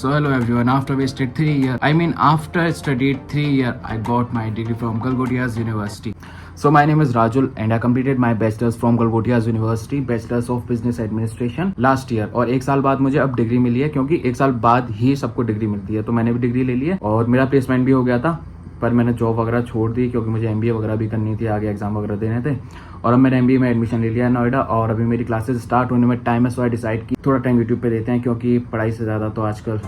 So hello everyone, after wasted 3 years, after studied 3 years, I got my degree from Galgodias University. So my name is Rajul and I completed my bachelor's from Galgodias University, Bachelor's of Business Administration last year. और एक साल बाद मुझे अब degree मिली है क्योंकि एक साल बाद ही सबको डिग्री मिलती है, तो मैंने भी डिग्री ले ली है और मेरा प्लेसमेंट भी हो गया था। पर मैंने जॉब वगैरह छोड़ दी क्योंकि मुझे MBA वगैरह भी करनी थी, आगे एग्जाम वगैरह देने थे। और अब मैंने MBA में एडमिशन ले लिया है नोएडा और अभी मेरी क्लासेस स्टार्ट होने में टाइम है, सो आई डिसाइड की थोड़ा टाइम यूट्यूब पे देते हैं क्योंकि पढ़ाई से ज़्यादा तो आजकल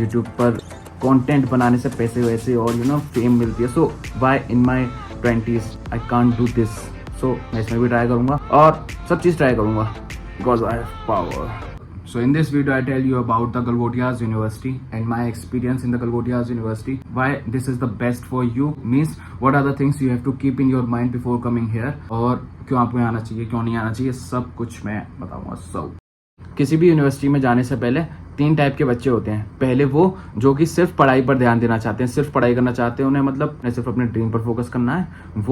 यूट्यूब पर कंटेंट बनाने से पैसे वैसे और फेम मिलती है। So why in my 20s I can't do this. So मैं इसमें भी ट्राई करूँगा और सब चीज़ ट्राई करूँगा because I have power. So in this video I tell you about the Galgodias University and my experience in the Galgodias University, why this is the best for you, means what are the things you have to keep in your mind before coming here, और क्यों आपको यहाँ आना चाहिए, क्यों नहीं आना चाहिए, सब कुछ मैं बताऊंगा। सब किसी भी यूनिवर्सिटी में जाने से पहले 3 टाइप के बच्चे होते हैं। पहले वो जो कि सिर्फ पढ़ाई पर ध्यान देना चाहते हैं, सिर्फ पढ़ाई करना चाहते हैं, उन्हें मतलब सिर्फ अपने ड्रीम पर फोकस करना है।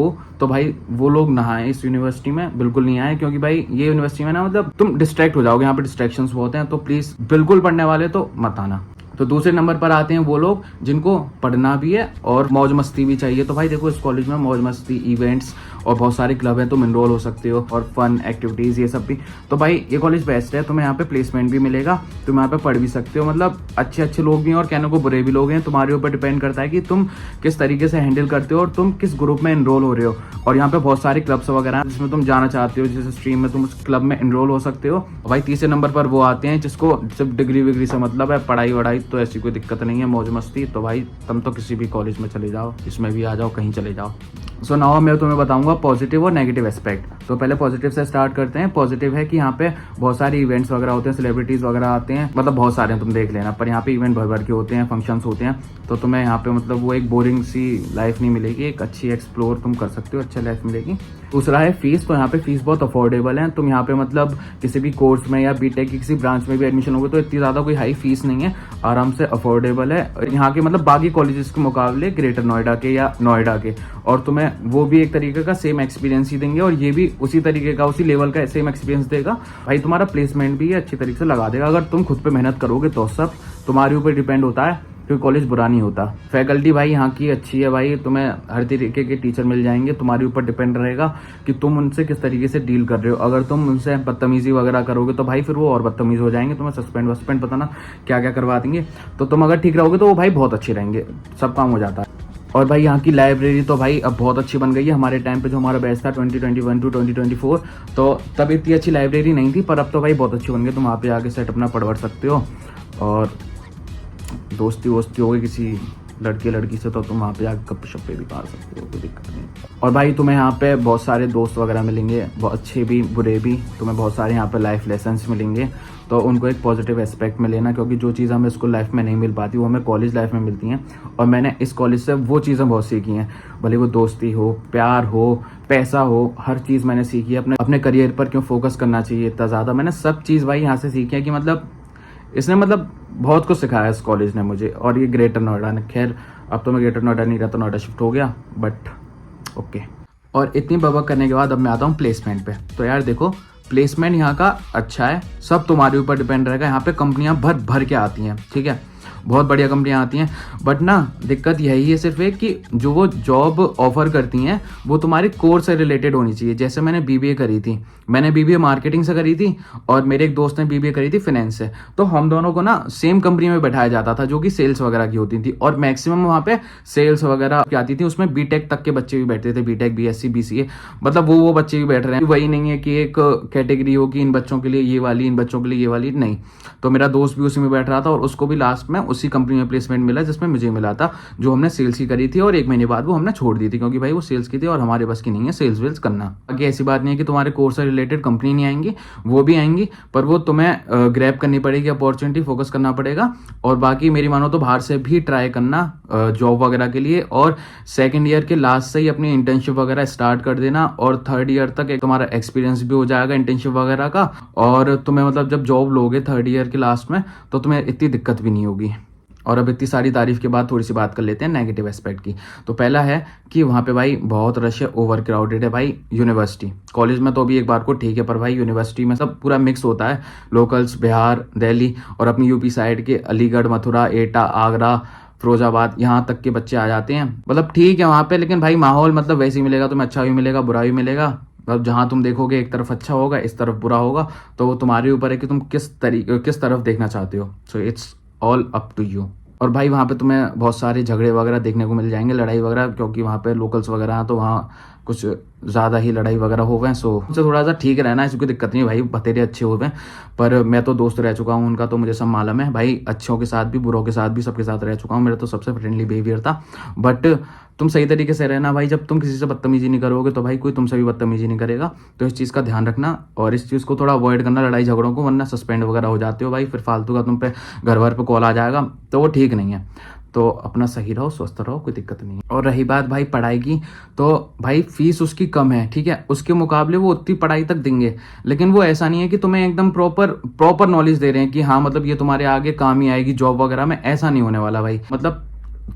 तो भाई वो लोग ना आए इस यूनिवर्सिटी में, बिल्कुल नहीं आए क्योंकि भाई ये यूनिवर्सिटी में ना मतलब तुम डिस्ट्रैक्ट हो जाओगे, यहाँ पे डिस्ट्रैक्शंस बहुत हैं। तो प्लीज बिल्कुल पढ़ने वाले तो मत आना। तो दूसरे नंबर पर आते हैं वो लोग जिनको पढ़ना भी है और मौज मस्ती भी चाहिए। तो भाई देखो इस कॉलेज में मौज मस्ती, इवेंट्स और बहुत सारे क्लब हैं, तुम इनरोल हो सकते हो और फन एक्टिविटीज ये सब भी। तो भाई ये कॉलेज बेस्ट है, तुम्हें यहाँ पे प्लेसमेंट भी मिलेगा, तुम यहाँ पे पढ़ भी सकते हो। मतलब अच्छे अच्छे लोग भी हैं और कहने को बुरे भी लोग हैं, तुम्हारे ऊपर डिपेंड करता है कि तुम किस तरीके से हैंडल करते हो और तुम किस ग्रुप में इनरोल हो रहे हो। और यहाँ पे बहुत सारे क्लब्स वगैरह हैं जिसमें तुम जाना चाहते हो, जिस स्ट्रीम में तुम उस क्लब में इनरोल हो सकते हो। भाई तीसरे नंबर पर वो आते हैं जिसको सिर्फ डिग्री विग्री से मतलब है, पढ़ाई वढ़ाई तो ऐसी कोई दिक्कत नहीं है, मौज मस्ती। तो भाई तुम तो किसी भी कॉलेज में चले जाओ, इसमें भी आ जाओ, कहीं चले जाओ। सो नाउ मैं तुम्हें बताऊंगा पॉजिटिव और नेगेटिव एस्पेक्ट। तो पहले पॉजिटिव से स्टार्ट करते हैं। पॉजिटिव है कि यहाँ पे बहुत सारे इवेंट्स वगैरह होते हैं, सेलिब्रिटीज वगैरह आते हैं, मतलब बहुत सारे हैं, तुम देख लेना। पर यहाँ पे इवेंट भर भर के होते हैं, फंक्शंस होते हैं, तो तुम्हें यहाँ पे मतलब वो एक बोरिंग सी लाइफ नहीं मिलेगी, एक अच्छी एक्सप्लोर तुम कर सकते हो, अच्छा लाइफ मिलेगी। दूसरा है फीस। तो यहाँ पे फीस बहुत अफोर्डेबल है। तुम यहाँ पे मतलब किसी भी कोर्स में या बीटेक की किसी ब्रांच में भी एडमिशन होगा तो इतनी ज़्यादा कोई हाई फीस नहीं है, आराम से अफोर्डेबल है यहाँ के मतलब बाकी कॉलेजेस के मुकाबले, ग्रेटर नोएडा के या नोएडा के। और तुम्हें वो भी एक तरीके का सेम एक्सपीरियंस ही देंगे और ये भी उसी तरीके का, उसी लेवल का सेम एक्सपीरियंस देगा। भाई तुम्हारा प्लेसमेंट भी अच्छी तरीके से लगा देगा अगर तुम खुद पे मेहनत करोगे तो। सब तुम्हारे ऊपर डिपेंड होता है क्योंकि कॉलेज बुरा नहीं होता। फैकल्टी भाई यहाँ की अच्छी है, भाई तुम्हें हर तरीके के टीचर मिल जाएंगे, तुम्हारे ऊपर डिपेंड रहेगा कि तुम उनसे किस तरीके से डील कर रहे हो। अगर तुम उनसे बदतमीजी वगैरह करोगे तो भाई फिर वो और बदतमीज हो जाएंगे, तुम्हें सस्पेंड पता ना क्या क्या करवा देंगे। तो तुम अगर ठीक रहोगे तो वो भाई बहुत अच्छे रहेंगे, सब काम हो जाता है। और भाई यहाँ की लाइब्रेरी तो भाई अब बहुत अच्छी बन गई है। हमारे टाइम पे जो हमारा बैच था 2021 टू 2024, तो तब इतनी अच्छी लाइब्रेरी नहीं थी, पर अब तो भाई बहुत अच्छी बन गई। तुम वहाँ पे आके सेट अपना पढ़ सकते हो और दोस्ती वोस्ती हो गई किसी लड़की से तो तुम वहाँ पे आके गप शप्पे भी मार सकते हो, कोई दिक्कत नहीं। और भाई तुम्हें यहाँ पे बहुत सारे दोस्त वगैरह मिलेंगे, बहुत अच्छे भी बुरे भी। तुम्हें बहुत सारे यहाँ पे लाइफ लेसन्स मिलेंगे, तो उनको एक पॉजिटिव एस्पेक्ट में लेना क्योंकि जो चीज़ हमें स्कूल लाइफ में नहीं मिल पाती वो हमें कॉलेज लाइफ में मिलती हैं। और मैंने इस कॉलेज से वो चीज़ें बहुत सीखी हैं, भले वो दोस्ती हो, प्यार हो, पैसा हो, हर चीज़ मैंने सीखी है। अपने करियर पर क्यों फोकस करना चाहिए इतना ज़्यादा, मैंने सब चीज़ भाई यहाँ से सीखी है कि मतलब इसने मतलब बहुत कुछ सिखाया इस कॉलेज ने मुझे। और ये ग्रेटर नोएडा ने, खैर अब तो मैं ग्रेटर नोएडा नहीं रहता, नोएडा शिफ्ट हो गया, बट ओके। और इतनी बबक करने के बाद अब मैं आता हूँ प्लेसमेंट पे। तो यार देखो प्लेसमेंट यहाँ का अच्छा है, सब तुम्हारे ऊपर डिपेंड रहेगा। यहाँ पे कंपनियाँ भर भर के आती हैं, ठीक है, बहुत बढ़िया कंपनियाँ आती हैं। बट ना दिक्कत यही है सिर्फ एक कि जो वो जॉब ऑफर करती हैं वो तुम्हारे कोर्स से रिलेटेड होनी चाहिए। जैसे मैंने BBA करी थी, मैंने BBA मार्केटिंग से करी थी और मेरे एक दोस्त ने BBA करी थी फाइनेंस से। तो हम दोनों को ना सेम कंपनी में बैठाया जाता था जो कि सेल्स वगैरह की होती थी और मैक्सिमम वहाँ पे सेल्स वगैरह की आती थी। उसमें BTech तक के बच्चे भी बैठते थे, BTech, BSc, BCA, मतलब वो बच्चे भी बैठ रहे हैं। वही नहीं है कि एक कैटेगरी हो कि इन बच्चों के लिए ये वाली, इन बच्चों के लिए ये वाली, नहीं। तो मेरा दोस्त भी उसी में बैठ रहा था और उसको भी लास्ट में उसी कंपनी में प्लेसमेंट मिला जिसमें मुझे मिला था, जो हमने सेल्स की करी थी। और 1 महीने बाद वो हमने छोड़ दी थी क्योंकि भाई वो सेल्स की थी और हमारे बस की नहीं है सेल्स वेल्स करना। आगे ऐसी बात नहीं है कि तुम्हारे कोर्स से रिलेटेड कंपनी नहीं आएंगी, वो भी आएंगी, पर वो तुम्हें ग्रैब करनी पड़ेगी, अपॉर्चुनिटी फोकस करना पड़ेगा। और बाकी मेरी मानो तो बाहर से भी ट्राई करना जॉब वगैरह के लिए, और 2nd ईयर के लास्ट से ही अपनी इंटर्नशिप वगैरह स्टार्ट कर देना और 3rd ईयर तक एक तुम्हारा एक्सपीरियंस भी हो जाएगा इंटर्नशिप वगैरह का। और तुम्हें मतलब जब जॉब लोगे 3rd ईयर के लास्ट में तो तुम्हें इतनी दिक्कत भी नहीं होगी। और अब इतनी सारी तारीफ के बाद थोड़ी सी बात कर लेते हैं नेगेटिव एस्पेक्ट की। तो पहला है कि वहाँ पे भाई बहुत रश है, ओवर क्राउडेड है भाई। यूनिवर्सिटी कॉलेज में तो अभी एक बार को ठीक है, पर भाई यूनिवर्सिटी में सब पूरा मिक्स होता है, लोकल्स बिहार, दिल्ली और अपनी यूपी साइड के अलीगढ़, मथुरा, एटा, आगरा, फिरोजाबाद, यहाँ तक के बच्चे आ जाते हैं। मतलब ठीक है वहाँ पे, लेकिन भाई माहौल मतलब वैसे ही मिलेगा तुम्हें, अच्छा भी मिलेगा बुरा भी मिलेगा। मतलब जहाँ तुम देखोगे एक तरफ अच्छा होगा, इस तरफ बुरा होगा, तो वो तुम्हारे ऊपर है कि तुम किस तरफ देखना चाहते हो। So it's all up to you. और भाई वहाँ पे तुम्हें बहुत सारे झगड़े वगैरह देखने को मिल जाएंगे, लड़ाई वगैरह, क्योंकि वहाँ पे लोकल्स वगैरह हैं, तो वहाँ कुछ ज़्यादा ही लड़ाई वगैरह हो गए। सो उनसे थोड़ा सा ठीक रहना है, इसकी कोई दिक्कत नहीं है भाई, बतेरे अच्छे हो गए। पर मैं तो दोस्त रह चुका हूँ उनका, तो मुझे सब मालूम है भाई, अच्छों के साथ भी बुरों के साथ भी सबके साथ रह चुका हूँ। मेरा तो सबसे फ्रेंडली बिहेवियर था। बट तुम सही तरीके से रहना भाई, जब तुम किसी से बदतमीजी नहीं करोगे तो भाई कोई तुमसे भी बदतमीजी नहीं करेगा। तो इस चीज़ का ध्यान रखना और इस चीज़ को थोड़ा अवॉइड करना, लड़ाई झगड़ों को, वरना सस्पेंड वगैरह हो जाते हो भाई, फिर फालतू का तुम पे घर भर पे कॉल आ जाएगा, तो वो ठीक नहीं है। तो अपना सही रहो, स्वस्थ रहो, कोई दिक्कत नहीं है। और रही बात भाई पढ़ाई की, तो भाई फीस उसकी कम है, ठीक है, उसके मुकाबले वो उतनी पढ़ाई तक देंगे, लेकिन वो ऐसा नहीं है कि तुम्हें एकदम प्रॉपर नॉलेज दे रहे हैं कि हाँ मतलब ये तुम्हारे आगे काम ही आएगी जॉब वगैरह में। ऐसा नहीं होने वाला भाई। मतलब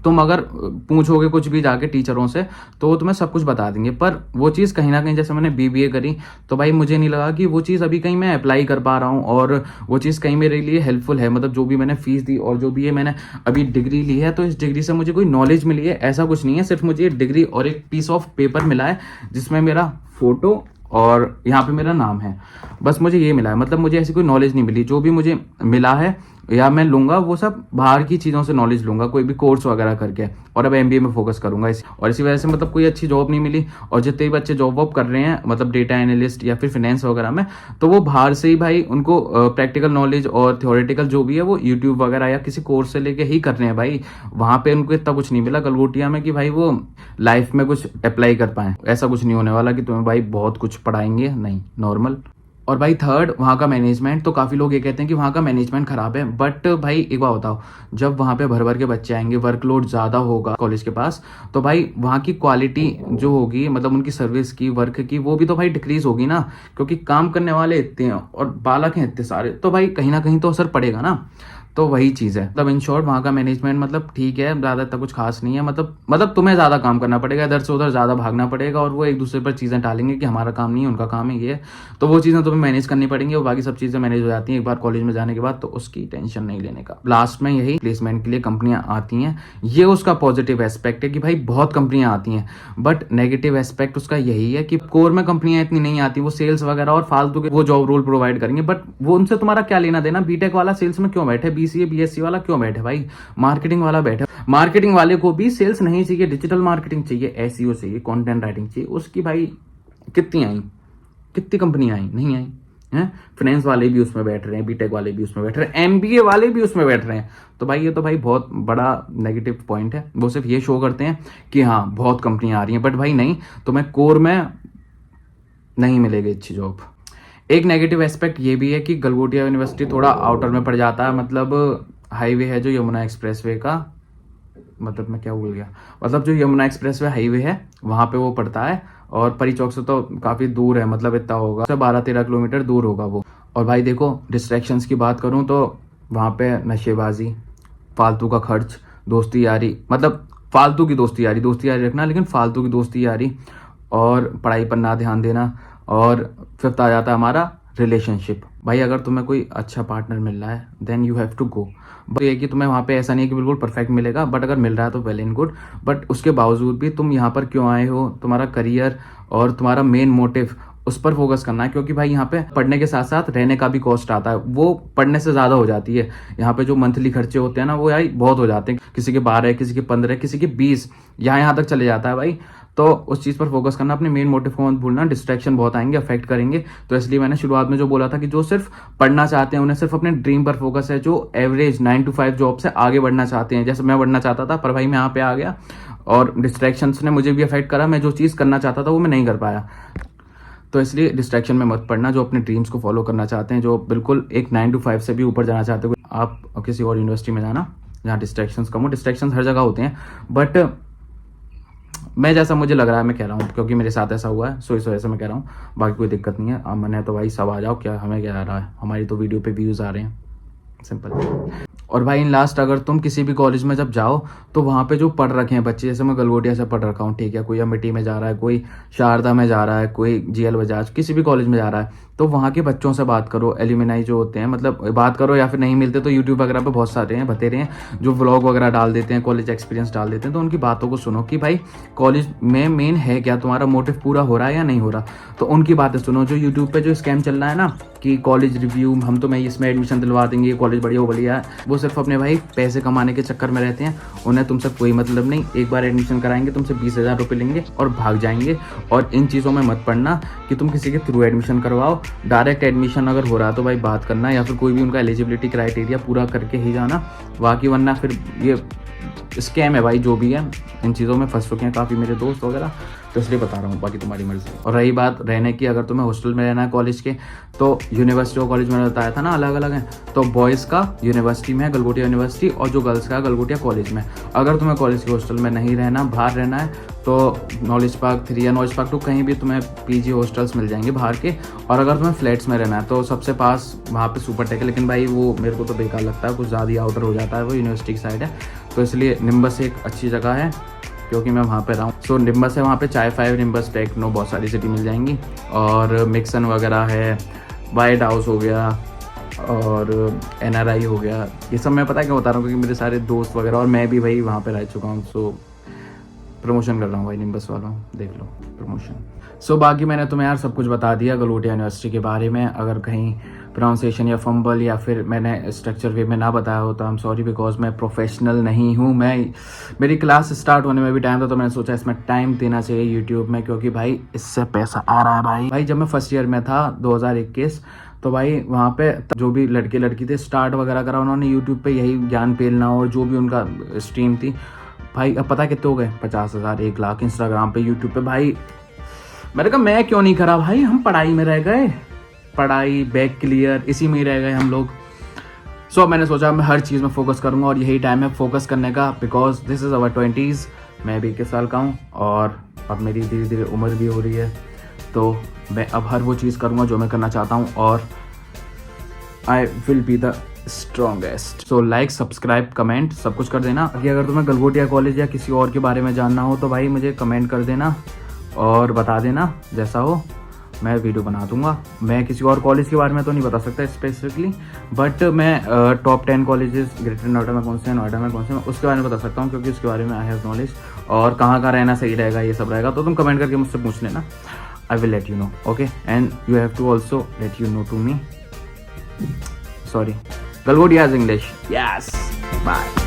तुम अगर पूछोगे कुछ भी जाके टीचरों से, तो वो तुम्हें सब कुछ बता देंगे, पर वो चीज़ कहीं ना कहीं, जैसे मैंने बीबीए करी, तो भाई मुझे नहीं लगा कि वो चीज़ अभी कहीं मैं अप्लाई कर पा रहा हूँ और वो चीज़ कहीं मेरे लिए हेल्पफुल है। मतलब जो भी मैंने फीस दी और जो भी ये मैंने अभी डिग्री ली है, तो इस डिग्री से मुझे कोई नॉलेज मिली है, ऐसा कुछ नहीं है। सिर्फ मुझे डिग्री और एक पीस ऑफ पेपर मिला है जिसमें मेरा फोटो और यहाँ पे मेरा नाम है, बस मुझे ये मिला है। मतलब मुझे ऐसी कोई नॉलेज नहीं मिली। जो भी मुझे मिला है या मैं लूंगा वो सब बाहर की चीज़ों से नॉलेज लूंगा, कोई भी कोर्स वगैरह करके, और अब एमबीए में फोकस करूंगा और इसी वजह से मतलब कोई अच्छी जॉब नहीं मिली। और जितने भी बच्चे जॉब वॉब कर रहे हैं, मतलब डेटा एनालिस्ट या फिर फाइनेंस वगैरह में, तो वो बाहर से ही भाई उनको प्रैक्टिकल नॉलेज और थ्योरेटिकल जो भी है वो यूट्यूब वगैरह या किसी कोर्स से लेके ही कर रहे हैं भाई। वहाँ पे उनको इतना कुछ नहीं मिला गलगोटिया में कि भाई वो लाइफ में कुछ अप्लाई कर पाए। ऐसा कुछ नहीं होने वाला कि तुम्हें भाई बहुत कुछ पढ़ाएंगे, नहीं, नॉर्मल। और भाई थर्ड, वहाँ का मैनेजमेंट। तो काफ़ी लोग ये कहते हैं कि वहाँ का मैनेजमेंट ख़राब है, बट भाई एक बात बताओ, जब वहाँ पे भर भर के बच्चे आएंगे, वर्कलोड ज़्यादा होगा कॉलेज के पास, तो भाई वहाँ की क्वालिटी जो होगी, मतलब उनकी सर्विस की, वर्क की, वो भी तो भाई डिक्रीज होगी ना, क्योंकि काम करने वाले इतने हैं और बालक हैं इतने सारे, तो भाई कहीं ना कहीं तो असर पड़ेगा ना। तो वही चीज़ है। मतलब इन शॉर्ट वहाँ का मैनेजमेंट मतलब ठीक है, ज़्यादा इतना कुछ खास नहीं है। मतलब तुम्हें ज़्यादा काम करना पड़ेगा, इधर से उधर ज़्यादा भागना पड़ेगा, और वो एक दूसरे पर चीज़ें टालेंगे कि हमारा काम नहीं है, उनका काम है ये। तो वो चीज़ें तुम्हें मैनेज करनी पड़ेंगी, और बाकी सब चीज़ें मैनेज हो जाती हैं एक बार कॉलेज में जाने के बाद, तो उसकी टेंशन नहीं लेने का। लास्ट में यही, प्लेसमेंट के लिए कंपनियां आती हैं, ये उसका पॉजिटिव एस्पेक्ट है कि भाई बहुत कंपनियां आती हैं। बट नेगेटिव एस्पेक्ट उसका यही है कि कोर में कंपनियां इतनी नहीं आती, वो सेल्स वगैरह और फालतू के वो जॉब रोल प्रोवाइड करेंगे, बट वो उनसे तुम्हारा क्या लेना देना। बीटेक वाला सेल्स में क्यों बैठे, बीसीए बीएससी वाला क्यों बैठे भाई, मार्केटिंग वाला बैठे। मार्केटिंग वाले को भी सेल्स नहीं चाहिए, डिजिटल मार्केटिंग चाहिए, एसईओ चाहिए, कंटेंट राइटिंग चाहिए। उसकी भाई कितनी आई, कितनी कंपनियां आई, नहीं आई हैं। फाइनेंस वाले भी उसमें बैठ रहे हैं, बीटेक वाले भी उसमें बैठ रहे हैं, एमबीए वाले भी उसमें बैठ रहे हैं। तो भाई ये तो भाई बहुत बड़ा नेगेटिव पॉइंट है। वो सिर्फ ये शो करते हैं कि हाँ बहुत कंपनियां आ रही हैं, बट भाई नहीं, तुम्हें कोर में नहीं मिलेगी अच्छी जॉब। एक नेगेटिव एस्पेक्ट ये भी है कि गलगोटिया यूनिवर्सिटी थोड़ा आउटर में पड़ जाता है। मतलब हाईवे है जो यमुना एक्सप्रेसवे का, मतलब मैं क्या भूल गया, मतलब जो यमुना एक्सप्रेसवे हाईवे है वहाँ पे वो पड़ता है, और परी चौक से तो काफ़ी दूर है, मतलब इतना होगा 12-13 किलोमीटर दूर होगा वो। और भाई देखो डिस्ट्रैक्शंस की बात करूँ तो वहाँ पे नशेबाजी, फालतू का खर्च, दोस्ती यारी, मतलब फालतू की दोस्ती यारी रखना, लेकिन फालतू की दोस्ती यारी, और पढ़ाई पर ना ध्यान देना। और फिफ्थ आ जाता है हमारा रिलेशनशिप। भाई अगर तुम्हें कोई अच्छा पार्टनर मिल रहा है then you have to go. But ये कि तुम्हें वहाँ पे ऐसा नहीं है कि बिल्कुल परफेक्ट मिलेगा, बट अगर मिल रहा है तो वेल एंड गुड। बट उसके बावजूद भी तुम यहाँ पर क्यों आए हो, तुम्हारा करियर और तुम्हारा मेन मोटिव, उस पर फोकस करना है। क्योंकि भाई यहाँ पे पढ़ने के साथ साथ रहने का भी कॉस्ट आता है, वो पढ़ने से ज़्यादा हो जाती है। यहाँ पे जो मंथली खर्चे होते हैं ना वो यार बहुत हो जाते हैं, किसी के 12, किसी के 15, किसी के 20, यहाँ तक चले जाता है भाई। तो उस चीज़ पर फोकस करना, अपने मेन मोटिव को मत भूलना। डिस्ट्रैक्शन बहुत आएंगे, अफेक्ट करेंगे। तो इसलिए मैंने शुरुआत में जो बोला था कि जो सिर्फ पढ़ना चाहते हैं, उन्हें सिर्फ अपने ड्रीम पर फोकस है, जो एवरेज 9 to 5 जॉब से आगे बढ़ना चाहते हैं, जैसे मैं बढ़ना चाहता था, पर भाई मैं यहाँ पे आ गया और डिस्ट्रैक्शंस ने मुझे भी अफेक्ट करा। मैं जो चीज़ करना चाहता था वो मैं नहीं कर पाया। तो इसलिए डिस्ट्रैक्शन में मत पड़ना। जो अपने ड्रीम्स को फॉलो करना चाहते हैं, जो बिल्कुल एक 9 to 5 से भी ऊपर जाना चाहते हो, आप किसी और यूनिवर्सिटी में जाना जहाँ डिस्ट्रैक्शंस कम हो। डिस्ट्रैक्शंस हर जगह होते हैं, बट मैं जैसा मुझे लग रहा है मैं कह रहा हूँ, क्योंकि मेरे साथ ऐसा हुआ है, सो इस वजह से मैं कह रहा हूँ। बाकी कोई दिक्कत नहीं है। मन है तो भाई सब आ जाओ, क्या हमें क्या आ रहा है, हमारी तो वीडियो पे व्यूज़ आ रहे हैं। सिंपल। और भाई इन लास्ट अगर तुम किसी भी कॉलेज में जब जाओ तो वहाँ पे जो पढ़ रखे हैं बच्चे, जैसे मैं गलगोटिया से पढ़ रखा हूँ, ठीक है, कोई अमेठी में जा रहा है, कोई शारदा में जा रहा है, कोई जीएल बजाज, किसी भी कॉलेज में जा रहा है, तो वहाँ के बच्चों से बात करो, एल्यूमिनाई जो होते हैं, मतलब बात करो, या फिर नहीं मिलते तो यूट्यूब वगैरह पे बहुत सारे हैं, बतेरे हैं जो व्लॉग वगैरह डाल देते हैं, कॉलेज एक्सपीरियंस डाल देते हैं, तो उनकी बातों को सुनो कि भाई कॉलेज में मेन है क्या, तुम्हारा मोटिव पूरा हो रहा है या नहीं हो रहा, तो उनकी बातें सुनो। जो यूट्यूब पे जो स्कैम चल रहा है ना कि कॉलेज रिव्यू, हम तुम्हें इसमें एडमिशन दिलवा देंगे, कॉलेज बढ़िया है, वो सिर्फ अपने भाई पैसे कमाने के चक्कर में रहते हैं, उन्हें तुमसे कोई मतलब नहीं। एक बार एडमिशन कराएंगे, तुमसे 20,000 रुपये लेंगे और भाग जाएंगे। और इन चीज़ों में मत पड़ना कि तुम किसी के थ्रू एडमिशन करवाओ। डायरेक्ट एडमिशन अगर हो रहा है तो भाई बात करना, या फिर कोई भी उनका एलिजिबिलिटी क्राइटेरिया पूरा करके ही जाना, बाकी वरना फिर ये स्कैम है भाई। जो भी है इन चीज़ों में फंस चुके हैं काफ़ी मेरे दोस्त वगैरह, तो इसलिए बता रहा हूँ, बाकी तुम्हारी मर्जी। और रही बात रहने की, अगर तुम्हें हॉस्टल में रहना है कॉलेज के, तो यूनिवर्सिटी और कॉलेज में बताया था ना अलग अलग है, तो बॉयज़ का यूनिवर्सिटी में है गलगोटिया यूनिवर्सिटी, और जो गर्ल्स का गलगोटिया कॉलेज में। अगर तुम्हें कॉलेज के हॉस्टल में नहीं रहना, बाहर रहना है, तो नॉलेज पार्क 3 या नॉलेज पार्क 2 कहीं भी तुम्हें पीजी हॉस्टल्स मिल जाएंगे बाहर के। और अगर तुम्हें फ्लैट्स में रहना है तो सबसे पास वहाँ पे सुपर टेक है, लेकिन भाई वो मेरे को तो बेकार लगता है, कुछ ज़्यादा ही आउटर हो जाता है, वो यूनिवर्सिटी की साइड है, तो इसलिए निम्बस एक अच्छी जगह है क्योंकि मैं वहाँ पे रहा हूँ। सो निम्बस है, वहाँ पे चाय 5, निम्बस, टेक्नो, बहुत सारी सिटी मिल जाएंगी, और मिक्सन वगैरह है, वाइट हाउस हो गया, और NRI हो गया। ये सब मैं पता क्या बता रहा हूँ क्योंकि मेरे सारे दोस्त वगैरह और मैं भी भाई वहाँ पे रह चुका हूँ। सो प्रमोशन कर रहा हूँ भाई निम्बस वालों, देख लो प्रमोशन। सो बाकी मैंने तुम्हें यार सब कुछ बता दिया गलगोटिया यूनिवर्सिटी के बारे में। अगर कहीं प्रोनाउंसिएशन या फंबल या फिर मैंने स्ट्रक्चर वे में ना बताया हो तो आई एम सॉरी, बिकॉज मैं प्रोफेशनल नहीं हूँ। मेरी क्लास स्टार्ट होने में भी टाइम था, तो मैंने सोचा इसमें टाइम देना चाहिए यूट्यूब में, क्योंकि भाई इससे पैसा आ रहा है भाई। जब मैं फर्स्ट ईयर में था 2021, तो भाई वहाँ पे जो भी लड़के लड़की थे स्टार्ट वगैरह करा उन्होंने यूट्यूब पे, यही ज्ञान पेलना और जो भी उनका स्ट्रीम थी भाई। अब पता कितने हो गए, 50,000, 1 लाख इंस्टाग्राम पे, यूट्यूब पे भाई। मैंने कहा मैं क्यों नहीं करा भाई, हम पढ़ाई में रह गए, पढ़ाई बैक क्लियर इसी में ही रह गए हम लोग। सो मैंने सोचा मैं हर चीज़ में फोकस करूँगा और यही टाइम है फोकस करने का, because this is our 20s। मैं भी 21 साल का हूँ और अब मेरी धीरे धीरे उम्र भी हो रही है, तो मैं अब हर वो चीज़ करूँगा जो मैं करना चाहता हूँ, और I will be the strongest. So like, subscribe, comment सब कुछ कर देना। बाकी अगर तुम्हें गलगोटिया कॉलेज या किसी और के बारे में जानना हो तो भाई मुझे कमेंट कर देना और बता देना, जैसा हो मैं वीडियो बना दूंगा। मैं किसी और कॉलेज के बारे में तो नहीं बता सकता स्पेसिफिकली, बट मैं टॉप 10 कॉलेजेस ग्रेटर नोएडा में कौन से हैं, नोएडा में कौन से हैं, उसके बारे में बता सकता हूँ, क्योंकि उसके बारे में आई हैव नॉलेज। और कहाँ कहाँ रहना सही रहेगा ये सब रहेगा, तो तुम कमेंट करके मुझसे पूछ लेना, I will let you know, okay. And you have to also let you know to me, sorry, Galgodia's English, yes, bye.